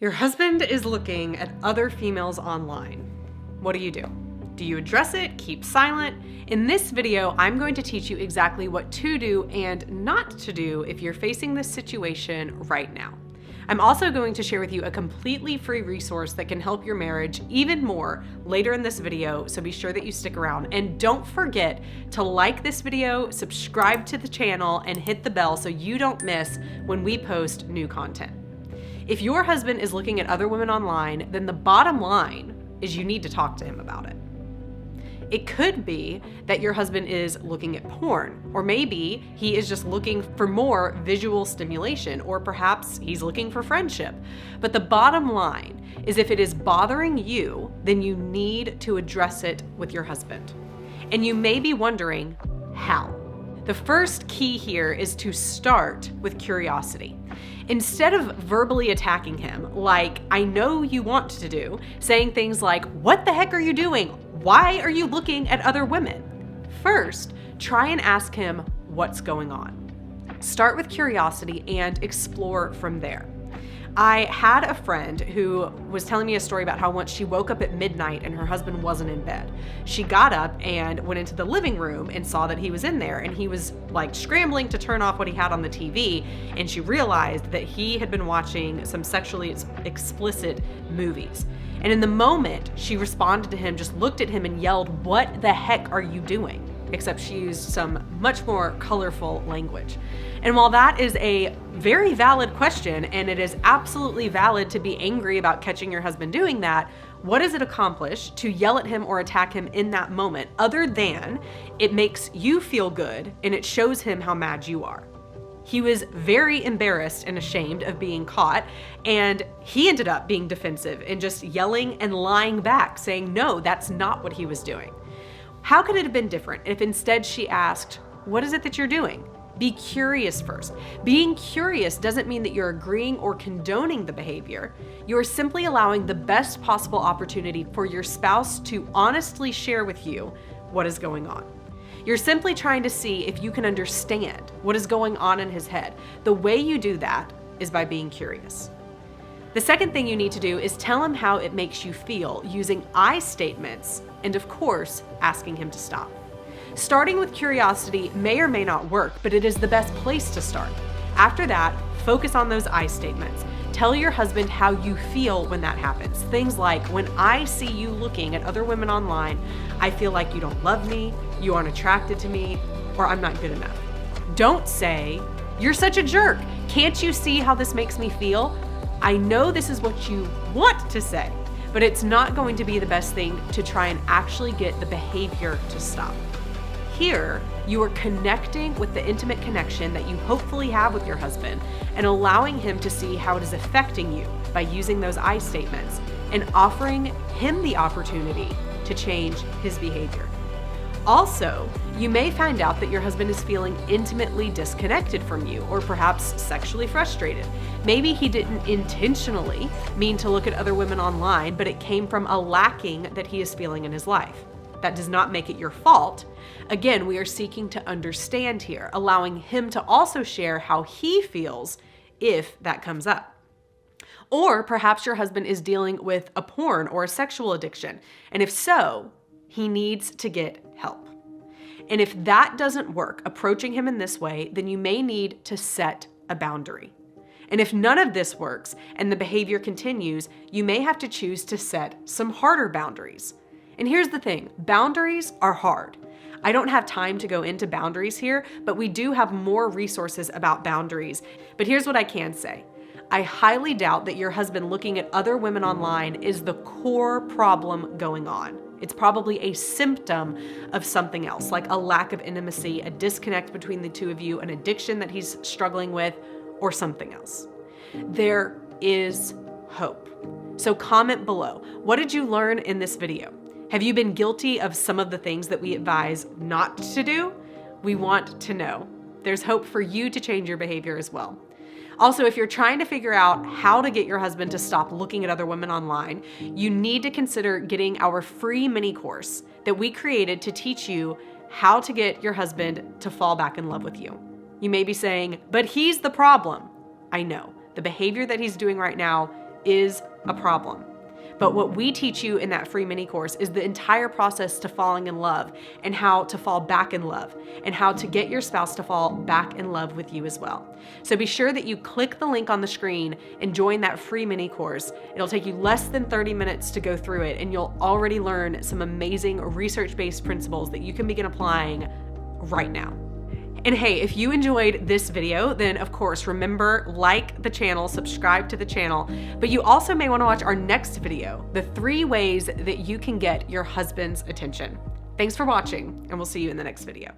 Your husband is looking at other females online. What do? Do you address it, keep silent? In this video, I'm going to teach you exactly what to do and not to do if you're facing this situation right now. I'm also going to share with you a completely free resource that can help your marriage even more later in this video, so be sure that you stick around. And don't forget to like this video, subscribe to the channel, and hit the bell so you don't miss when we post new content. If your husband is looking at other women online, then the bottom line is you need to talk to him about it. It could be that your husband is looking at porn, or maybe he is just looking for more visual stimulation, or perhaps he's looking for friendship. But the bottom line is, if it is bothering you, then you need to address it with your husband. And you may be wondering, how? The first key here is to start with curiosity. Instead of verbally attacking him, like I know you want to do, saying things like, "What the heck are you doing? Why are you looking at other women?" First, try and ask him what's going on. Start with curiosity and explore from there. I had a friend who was telling me a story about how once she woke up at midnight and her husband wasn't in bed. She got up and went into the living room and saw that he was in there, and he was like scrambling to turn off what he had on the TV, and she realized that he had been watching some sexually explicit movies. And in the moment, she responded to him, just looked at him and yelled, "What the heck are you doing?" Except she used some much more colorful language. And while that is a very valid question, and it is absolutely valid to be angry about catching your husband doing that, what does it accomplish to yell at him or attack him in that moment, other than it makes you feel good and it shows him how mad you are? He was very embarrassed and ashamed of being caught, and he ended up being defensive and just yelling and lying back, saying, no, that's not what he was doing. How could it have been different if instead she asked, "What is it that you're doing?" Be curious first. Being curious doesn't mean that you're agreeing or condoning the behavior. You're simply allowing the best possible opportunity for your spouse to honestly share with you what is going on. You're simply trying to see if you can understand what is going on in his head. The way you do that is by being curious. The second thing you need to do is tell him how it makes you feel using I statements, and of course, asking him to stop. Starting with curiosity may or may not work, but it is the best place to start. After that, focus on those I statements. Tell your husband how you feel when that happens. Things like, "When I see you looking at other women online, I feel like you don't love me, you aren't attracted to me, or I'm not good enough." Don't say, "You're such a jerk. Can't you see how this makes me feel?" I know this is what you want to say, but it's not going to be the best thing to try and actually get the behavior to stop. Here, you are connecting with the intimate connection that you hopefully have with your husband and allowing him to see how it is affecting you by using those I statements and offering him the opportunity to change his behavior. Also, you may find out that your husband is feeling intimately disconnected from you, or perhaps sexually frustrated. Maybe he didn't intentionally mean to look at other women online, but it came from a lacking that he is feeling in his life. That does not make it your fault. Again, we are seeking to understand here, allowing him to also share how he feels if that comes up. Or perhaps your husband is dealing with a porn or a sexual addiction, and if so, he needs to get help. And if that doesn't work, approaching him in this way, then you may need to set a boundary. And if none of this works and the behavior continues, you may have to choose to set some harder boundaries. And here's the thing, boundaries are hard. I don't have time to go into boundaries here, but we do have more resources about boundaries. But here's what I can say. I highly doubt that your husband looking at other women online is the core problem going on. It's probably a symptom of something else, like a lack of intimacy, a disconnect between the two of you, an addiction that he's struggling with, or something else. There is hope. So comment below. What did you learn in this video? Have you been guilty of some of the things that we advise not to do? We want to know. There's hope for you to change your behavior as well. Also, if you're trying to figure out how to get your husband to stop looking at other women online, you need to consider getting our free mini course that we created to teach you how to get your husband to fall back in love with you. You may be saying, "But he's the problem." I know. The behavior that he's doing right now is a problem. But what we teach you in that free mini course is the entire process to falling in love, and how to fall back in love, and how to get your spouse to fall back in love with you as well. So be sure that you click the link on the screen and join that free mini course. It'll take you less than 30 minutes to go through it, and you'll already learn some amazing research-based principles that you can begin applying right now. And hey, if you enjoyed this video, then of course, remember, like the channel, subscribe to the channel, but you also may want to watch our next video, the 3 ways that you can get your husband's attention. Thanks for watching, and we'll see you in the next video.